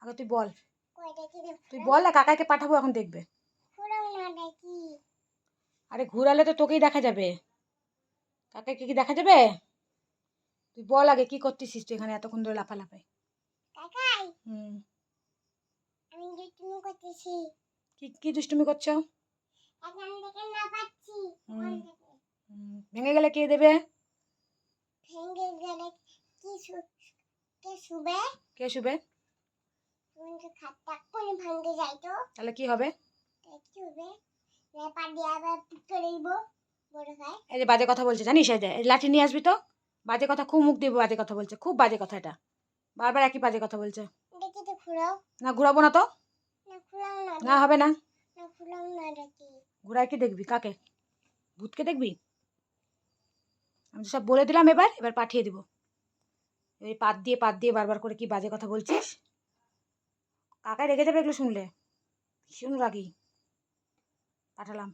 আগে তুই বল, তুই বল না, কাকাকে পাঠাবো এখন দেখবে। আরে ঘুরালে তো তোকেই দেখা যাবে, কাকাকে কি দেখা যাবে? তুই বল আগে কি করতেছিস তুই এখানে এতক্ষণ ধরে লাফালাফি? হুম, কি কি দুষ্টুমি করছো? ভেঙে গেলে কে দেবে? কে শুবে? তাহলে কি হবে? এই যে বাজে কথা বলছে জানিস, এই যে এই লাঠি নিয়ে আসবি তো। বাজে কথা খুব মুখ দিয়ে বাজে কথা বলছে, খুব বাজে কথা এটা, বারবার একই বাজে কথা বলছে। না ঘুরাবো না তো, না হবে না। ঘুরাই কি দেখবি? কাকে? ভূতকে দেখবি? আমি তো সব বলে দিলাম, এবার এবার পাঠিয়ে দিব। এই পাত দিয়ে বারবার করে কি বাজে কথা বলছিস, কাকাই রেগে যাবে এগুলো শুনলে, ভীষণ রাগী। পাঠালাম।